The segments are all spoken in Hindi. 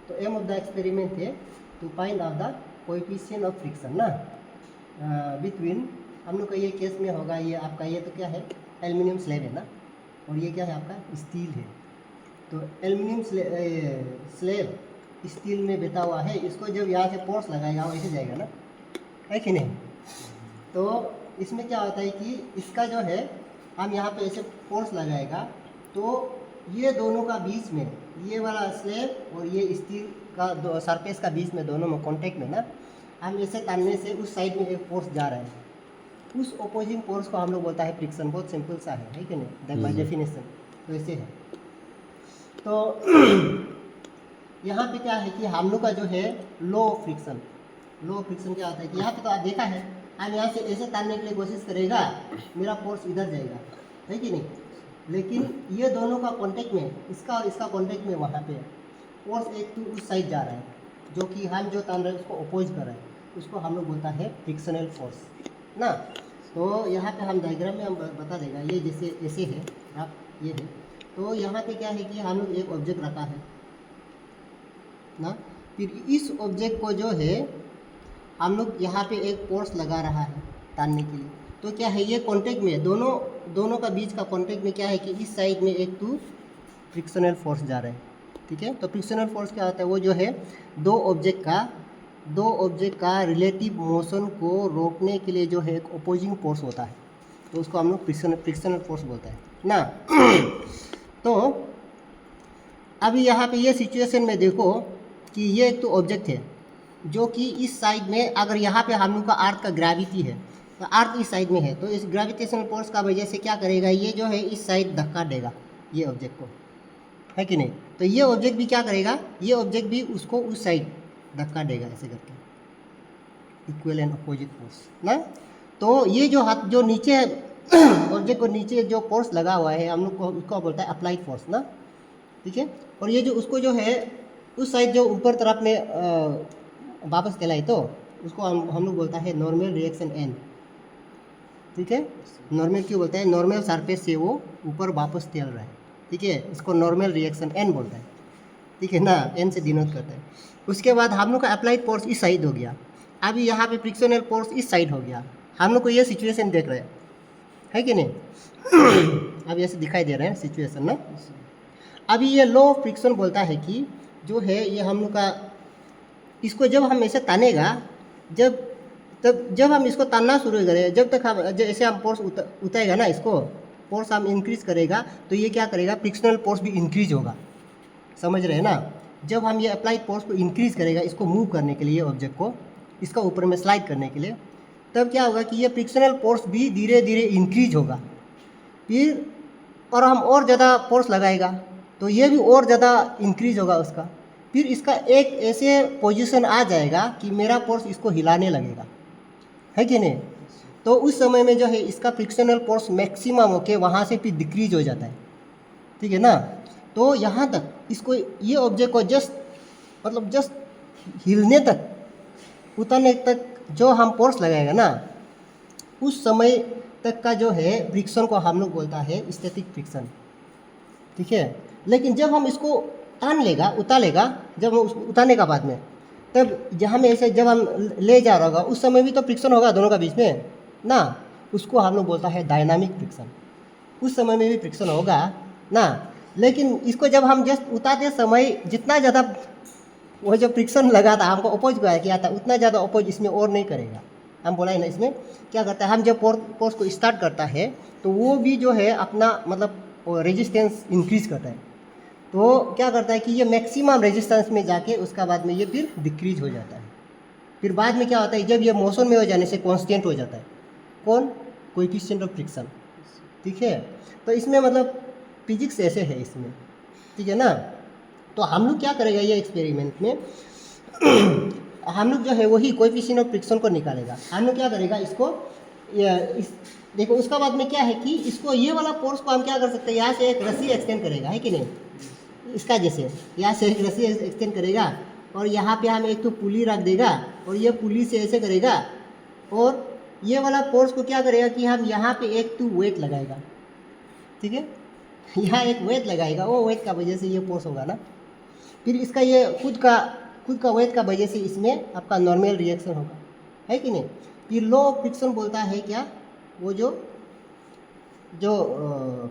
तो एम ऑफ द एक्सपेरिमेंट है to find out the coefficient of friction ना बिटवीन, हम लोग का ये केस में होगा, ये आपका ये तो क्या है एल्युमिनियम स्लैब है ना, और ये क्या है आपका स्टील है। तो एल्युमिनियम स्लैब स्टील में बैठा हुआ है, इसको जब यहाँ से फोर्स लगाएगा वो ऐसे जाएगा ना, है कि नहीं। तो इसमें क्या होता है कि इसका जो है हम यहाँ पे ऐसे फोर्स लगाएगा तो ये दोनों का बीच में, ये वाला स्लैब और ये स्टील का सरफेस का बीच में, दोनों में कांटेक्ट में ना, हम ऐसे तानने से उस साइड में एक फोर्स जा रहा है, उस अपोजिंग फोर्स को हम लोग बोलता है फ्रिक्शन। बहुत सिंपल सा है कि नहीं, बाय डेफिनेशन तो ऐसे है। तो यहाँ पे क्या है कि हम लोग का जो है लो फ्रिक्शन क्या होता है कि यहाँ पे तो आप देखा है, हम यहाँ से ऐसे तानने के लिए कोशिश करेगा, मेरा फोर्स इधर जाएगा, है कि नहीं। लेकिन ये दोनों का कांटेक्ट में, इसका और इसका कांटेक्ट में वहाँ पे फोर्स एक तो उस साइड जा रहा है, जो कि हम जो तान रहे हैं उसको अपोज कर रहे हैं, उसको हम लोग बोलता है फ्रिक्शनल फोर्स ना। तो यहाँ पे हम डायग्राम में हम बता देगा, ये जैसे ऐसे है आप, ये है। तो यहाँ पे क्या है कि हम लोग एक ऑब्जेक्ट रखा है ना, फिर इस ऑब्जेक्ट को जो है हम लोग यहाँ पे एक फोर्स लगा रहा है तानने के लिए। तो क्या है ये कांटेक्ट में, दोनों का बीच का कांटेक्ट में क्या है कि इस साइड में एक तो फ्रिक्शनल फोर्स जा रहा है, ठीक है। तो फ्रिक्शनल फोर्स क्या होता है, वो जो है दो ऑब्जेक्ट का रिलेटिव मोशन को रोकने के लिए जो है एक अपोजिंग फोर्स होता है, तो उसको हम लोग फ्रिक्शनल फोर्स बोलते हैं ना। तो अभी यहाँ पे ये सिचुएशन में देखो कि ये एक तो ऑब्जेक्ट है जो कि इस साइड में, अगर यहाँ पे हम लोग का अर्थ का ग्रेविटी है तो अर्थ इस साइड में है, तो इस ग्रेविटेशनल फोर्स का वजह से क्या करेगा, ये जो है इस साइड धक्का देगा ये ऑब्जेक्ट को, है कि नहीं। तो ये ऑब्जेक्ट भी क्या करेगा, ये ऑब्जेक्ट भी उसको उस साइड धक्का देगा ऐसे करके, इक्वल एंड अपोजिट फोर्स ना। तो ये जो हाथ जो नीचे ऑब्जेक्ट को नीचे जो फोर्स लगा हुआ है, हम लोग को उसको बोलता है अप्लाइड फोर्स ना, ठीक है। और ये जो उसको जो है उस साइड जो ऊपर तरफ में वापस चलाए तो उसको हम लोग बोलता है नॉर्मल रिएक्शन एन, ठीक है। नॉर्मल क्यों बोलता है, नॉर्मल सरफेस से वो ऊपर वापस चल रहा है, ठीक है, इसको नॉर्मल रिएक्शन एन बोलता है, ठीक है ना, एन से डिनोट करता है। उसके बाद हम लोग का अप्लाइड फोर्स इस साइड हो गया, अभी यहाँ पे फ्रिक्शनल फोर्स इस साइड हो गया। हम लोग को ये सिचुएशन देख रहे हैं, है कि नहीं। अब ऐसे दिखाई दे रहे हैं सिचुएशन ना। अभी ये लो फ्रिक्शन बोलता है कि जो है ये हम लोग का, इसको जब हम ऐसे तानेगा, जब हम इसको तानना शुरू करें, जब तक हम जैसे हम फोर्स उतारेगा ना, इसको फोर्स हम इंक्रीज करेगा तो ये क्या करेगा, फ्रिक्शनल फोर्स भी इंक्रीज होगा, समझ रहे हैं ना। जब हम ये अप्लाइड फोर्स को इंक्रीज करेगा, इसको मूव करने के लिए, ऑब्जेक्ट को इसका ऊपर में स्लाइड करने के लिए, तब क्या होगा कि ये फ्रिक्शनल फोर्स भी धीरे धीरे इंक्रीज होगा। फिर और हम और ज़्यादा फोर्स लगाएगा तो ये भी और ज़्यादा इंक्रीज होगा उसका। फिर इसका एक ऐसे पोजीशन आ जाएगा कि मेरा फोर्स इसको हिलाने लगेगा, है कि नहीं। तो उस समय में जो है इसका फ्रिक्शनल फोर्स मैक्सिमम होके वहाँ से फिर डिक्रीज हो जाता है, ठीक है ना। तो यहाँ तक इसको, ये ऑब्जेक्ट को जस्ट हिलने तक, उतरने तक जो हम फोर्स लगाएगा ना, उस समय तक का जो है फ्रिक्शन को हम लोग बोलता है स्टैटिक फ्रिक्शन, ठीक है। लेकिन जब हम इसको उतार लेगा, जब उसको उतारने का बाद में, तब जहाँ में ऐसे जब हम ले जा रहा होगा उस समय भी तो फ्रिक्शन होगा दोनों का बीच में ना, उसको हम लोग बोलता है डायनामिक फ्रिक्शन। उस समय में भी फ्रिक्शन होगा ना, लेकिन इसको जब हम जस्ट उतारते समय जितना ज़्यादा वो जो फ्रिक्शन लगा था, हमको अपोज किया था, उतना ज़्यादा अपोज इसमें और नहीं करेगा। हम बोला है ना, इसमें क्या करता है, हम जब फोर्स को स्टार्ट करता है तो वो भी जो है अपना मतलब रेजिस्टेंस इंक्रीज करता है। तो क्या करता है कि ये मैक्सिमम रेजिस्टेंस में जाके उसका बाद में ये फिर डिक्रीज हो जाता है। फिर बाद में क्या होता है, जब ये मोशन में हो जाने से कांस्टेंट हो जाता है, कौन, कोएफिशिएंट ऑफ फ्रिक्शन, ठीक है। तो इसमें मतलब फिजिक्स ऐसे है इसमें, ठीक है ना। तो हम लोग क्या करेगा ये एक्सपेरिमेंट में हम लोग जो है वही कोएफिशिएंट ऑफ फ्रिक्शन को निकालेगा। हम लोग क्या करेगा, इसको देखो, उसका बाद में क्या है कि इसको ये वाला फोर्स को हम क्या कर सकते हैं, यहाँ से एक रस्सी एक्सटेंड करेगा, है कि नहीं, इसका जैसे यहाँ से एक रस्सी एक्सटेंड करेगा और यहाँ पे हम एक तो पुली रख देगा और ये पुली से ऐसे करेगा, और ये वाला फोर्स को क्या करेगा कि हम यहाँ पे एक तो वेट लगाएगा, ठीक है, यहाँ एक वेट लगाएगा, वो वेट का वजह से ये फोर्स होगा ना। फिर इसका ये खुद का वेट का वजह से इसमें आपका नॉर्मल रिएक्शन होगा, है कि नहीं। फिर लो फ्रिक्शन बोलता है क्या, वो जो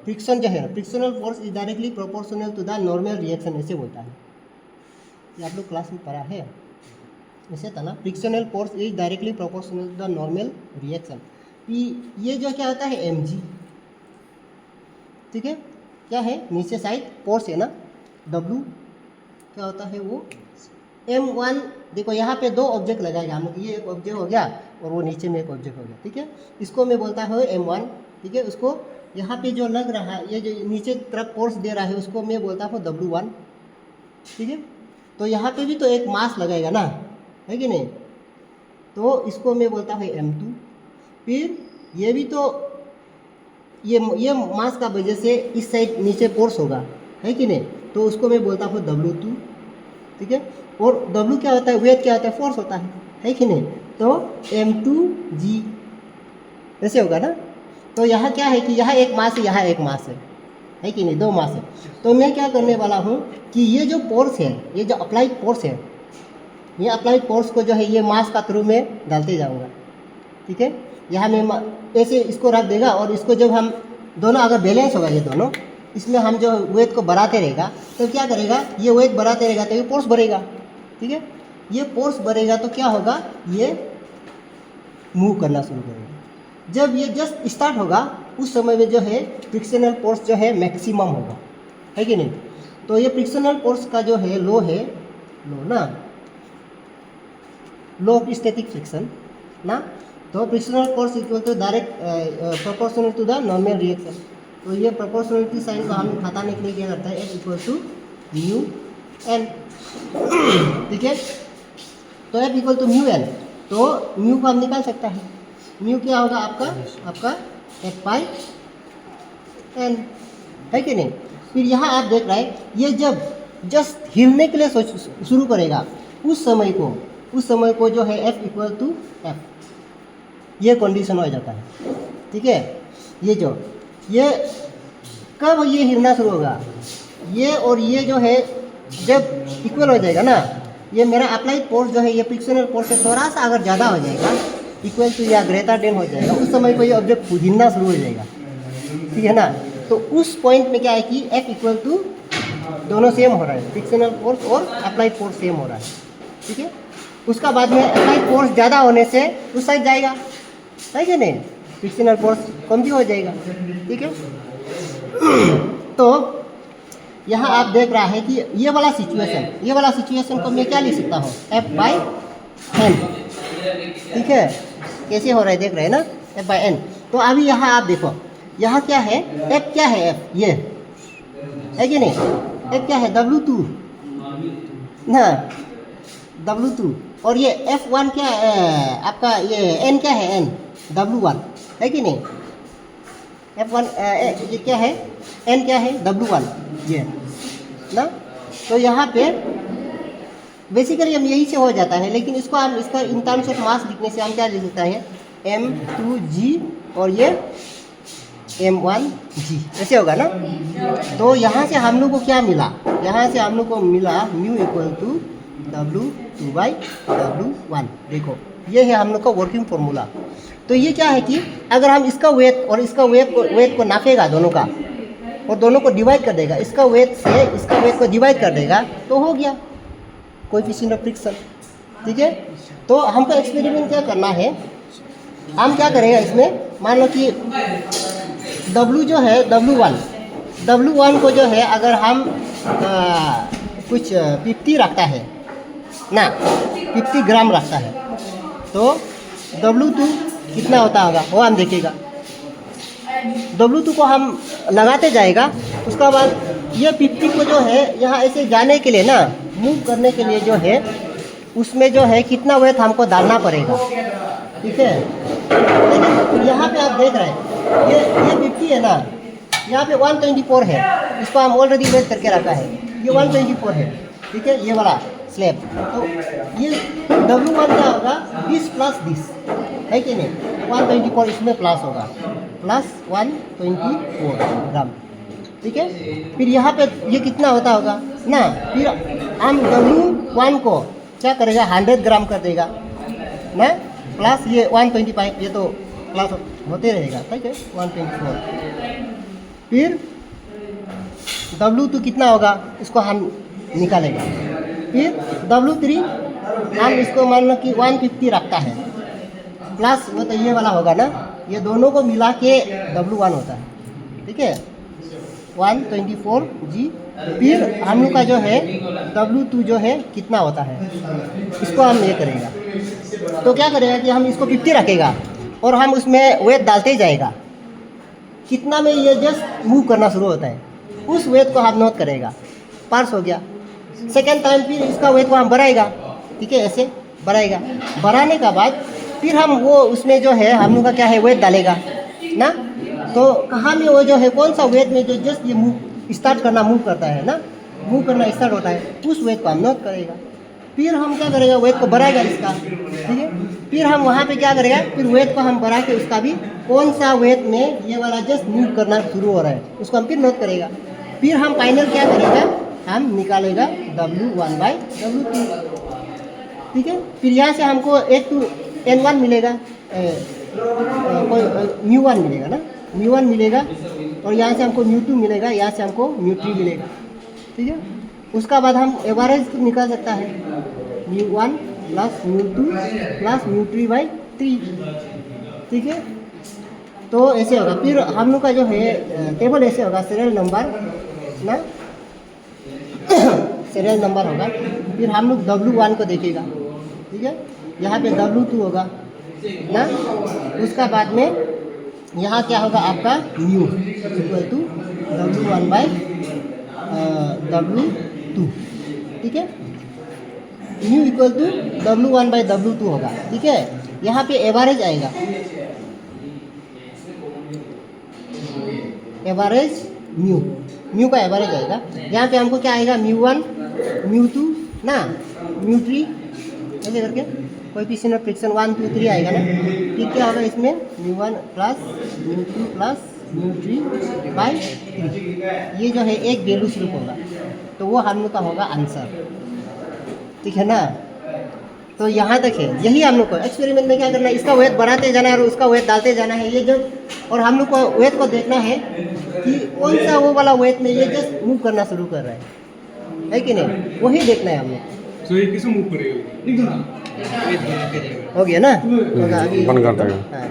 फ्रिक्शन जो है, frictional force is directly proportional to the normal reaction, ऐसे बोलता है। ये आप लोग क्लास में पढ़ा है, ऐसे था ना, frictional force is directly proportional to the normal reaction. ये जो क्या होता है mg, ठीक है, क्या है नीचे साइड फोर्स है ना, W क्या होता है वो m1। देखो यहाँ पे दो ऑब्जेक्ट लगाएगा हम लोग, ये एक ऑब्जेक्ट हो गया और वो नीचे में एक ऑब्जेक्ट हो गया, ठीक है। इसको मैं बोलता हूँ m1, ठीक है। उसको यहाँ पे जो लग रहा है, ये जो नीचे तरफ फोर्स दे रहा है, उसको मैं बोलता हूँ W1, ठीक है। तो यहाँ पे भी तो एक मास लगाएगा ना, है कि नहीं, तो इसको मैं बोलता हूँ m2। फिर ये भी तो ये मास का वजह से इस साइड नीचे फोर्स होगा, है कि नहीं, तो उसको मैं बोलता हूँ W2, ठीक है। और W क्या होता है, वेट क्या होता है, फोर्स होता है कि नहीं, तो m2g ऐसे होगा ना। तो यहाँ क्या है कि यहाँ एक मास है, यहाँ एक मास है कि नहीं, दो मास है। तो मैं क्या करने वाला हूँ कि ये जो फोर्स है, ये जो अप्लाइड फोर्स है, ये अप्लाइड फोर्स को जो है ये मास का थ्रू में डालते जाऊँगा, ठीक है। यहाँ में ऐसे इसको रख देगा और इसको जब हम दोनों अगर बैलेंस होगा ये दोनों, इसमें हम जो वेट को बढ़ाते रहेगा तो क्या करेगा, ये वेट बढ़ाते रहेगा तो ये फोर्स बढ़ेगा, ठीक है। ये फोर्स बढ़ेगा तो क्या होगा, ये मूव करना शुरू करेगा। जब ये जस्ट स्टार्ट होगा उस समय में जो है फ्रिक्शनल फोर्स जो है मैक्सिमम होगा, है कि नहीं। तो ये फ्रिक्शनल फोर्स का जो है लो ना, लो ऑफ स्टैटिक फ्रिक्शन ना। तो frictional force equal to direct proportional to the normal reaction. तो ये प्रोपोर्शनलिटी साइन को हम हटाने के लिए क्या करता है, F equal to mu N, ठीक है। तो F equal to mu N, तो म्यू को हम निकाल सकता है। म्यू क्या होगा आपका F बाई एन, है कि नहीं। फिर यहाँ आप देख रहे हैं ये जब जस्ट हिलने के लिए शुरू करेगा उस समय को जो है F इक्वल टू F, ये कंडीशन हो जाता है, ठीक है। ये कब ये हिलना शुरू होगा, ये और ये जो है जब इक्वल हो जाएगा ना, ये मेरा अप्लाइड फोर्स जो है ये फ्रिक्शनल फोर्स से थोड़ा सा अगर ज़्यादा हो जाएगा, इक्वल टू या ग्रेटर देन हो जाएगा, उस समय को ये ऑब्जेक्ट हिलना शुरू हो जाएगा, ठीक है ना। तो उस पॉइंट में क्या है कि F इक्वल टू दोनों सेम हो रहा है, फ्रिक्शनल फोर्स और अप्लाइड फोर्स सेम हो रहा है, ठीक है। उसका बाद में अप्लाइड फोर्स ज़्यादा होने से उस साइड जाएगा, है कि नहीं, फ्रिक्शनल फोर्स कम भी हो जाएगा, ठीक है। तो यहाँ आप देख रहा है कि ये वाला सिचुएशन को मैं क्या लिख सकता हूँ, F बाई एन, ठीक है। कैसे हो रहा है देख रहे हैं ना, F बाई एन। तो अभी यहाँ आप देखो, यहाँ क्या है, F क्या है, F ये है कि नहीं, F क्या है, W2 ना, W2। और ये F1 क्या है आपका, ये N क्या है, N W1, है कि नहीं। F1 ये क्या है, N क्या है, W1 ये ना। तो यहाँ पे बेसिकली हम यही से हो जाता है, लेकिन इसको हम इसका इन टर्म्स ऑफ मास लिखने से हम क्या लिख सकते हैं, M2g और ये M1g, ऐसे होगा ना। तो यहाँ से हम लोग को क्या मिला, यहाँ से हम लोग को मिला mu equal to W2 by W1। देखो ये है हम लोग का वर्किंग फॉर्मूला। तो ये क्या है कि अगर हम इसका वेट और इसका वेट को नापेगा दोनों का, और दोनों को डिवाइड कर देगा, इसका वेट से इसका वेट को डिवाइड कर देगा, तो हो गया कोएफिशिएंट ऑफ फ्रिक्शन, ठीक है। तो हमको एक्सपेरिमेंट क्या करना है, हम क्या करेंगे इसमें, मान लो कि W जो है W1 को जो है अगर हम कुछ 50 रखता है ना, 50 ग्राम रखता है, तो W2 कितना होता होगा वो हम देखेगा। W2 को हम लगाते जाएगा, उसका बाद ये 50 को जो है यहाँ ऐसे जाने के लिए ना, मूव करने के लिए जो है उसमें जो है कितना वेट हमको डालना पड़ेगा, ठीक है। लेकिन यहाँ पे आप देख रहे हैं ये 50 है ना, यहाँ पे 124 है, इसको हम ऑलरेडी मेज करके रखा है, ये 124 है, ठीक है, ये वाला स्लैब। तो ये W1 क्या होगा, 20 प्लस 20, है कि नहीं, 124 इसमें प्लस होगा, प्लस 124 ग्राम, ठीक है। फिर यहाँ पे ये कितना होता होगा, ना, फिर हम W1 को क्या करेगा 100 ग्राम कर देगा ना, प्लस ये 125, ये तो प्लस होते रहेगा, ठीक है 124। फिर W2 कितना होगा इसको हम निकालेगा। फिर W3 हम इसको मान लो कि 150 रखता है, प्लस वो तो ये वाला होगा ना, ये दोनों को मिला के W1 होता है, ठीक है 124G। फिर हम लोग का जो है W2 जो है कितना होता है, इसको हम ये करेगा। तो क्या करेगा कि हम इसको 50 रखेगा और हम उसमें वेट डालते जाएगा, कितना में ये जस्ट मूव करना शुरू होता है, उस वेट को हम नोट करेगा, पास हो गया। सेकेंड टाइम फिर इसका वेट को हम बढ़ाएगा, ठीक है ऐसे बढ़ाएगा, बढ़ाने का बाद फिर हम वो उसमें जो है हम लोग का क्या है वेट डालेगा ना, तो कहाँ में वो जो है कौन सा वेट में जो जस्ट ये मूव स्टार्ट करना मूव करता है ना, मूव करना स्टार्ट होता है, उस वेट को हम नोट करेगा। फिर हम क्या करेगा वेट को बढ़ाएगा इसका, ठीक है। फिर हम वहाँ पे क्या करेगा, फिर वेट को हम बढ़ा के उसका भी कौन सा वेट में ये वाला जस्ट मूव करना शुरू हो रहा है उसको हम फिर नोट करेगा। फिर हम फाइनल क्या करेगा, हम निकालेगा W1/W2, ठीक है। फिर यहाँ से हमको एक टू N1 मिलेगा, μ1 मिलेगा ना, μ1 मिलेगा, और यहाँ से हमको μ2 मिलेगा, यहाँ से हमको μ3 मिलेगा, ठीक है। उसका बाद हम एवरेज निकाल सकता है μ1 प्लस μ2 प्लस μ3/3, ठीक है। तो ऐसे होगा। फिर हम लोग का जो है टेबल ऐसे होगा, सीरियल नंबर ना, सीरियल नंबर होगा। फिर हम लोग W1 को देखेगा, ठीक है, यहाँ पे W2 होगा ना, उसका बाद में यहाँ क्या होगा आपका म्यू इक्वल टू W1/W2, ठीक है, म्यू इक्वल टू W1/W2 होगा, ठीक है। यहाँ पे एवरेज आएगा, एवरेज म्यू का एवरेज आएगा। यहाँ पे हमको क्या आएगा μ1 μ2 ना μ3 ऐसे करके कोएफिशिएंट ऑफ फ्रिक्शन 1 2 3 आएगा ना। फिर क्या होगा इसमें μ1 प्लस μ2 प्लस μ3/3, ये जो है एक वैल्यू सिर्फ होगा, तो वो हम लोग का होगा आंसर, ठीक है ना। तो यहाँ तक है, यही हम लोग को एक्सपेरिमेंट में क्या करना है, इसका वेट बढ़ाते जाना है और उसका वेट डालते जाना है, ये जब, और हम लोग को वेट को देखना है कि कौन सा वो वाला वेट में ये जस्ट मूव करना शुरू कर रहा है कि नहीं, वही देखना है हम लोग। तो ये किसे मूव करेगा? हो गया ना, होगा आगे। बंद कर देगा। हाँ।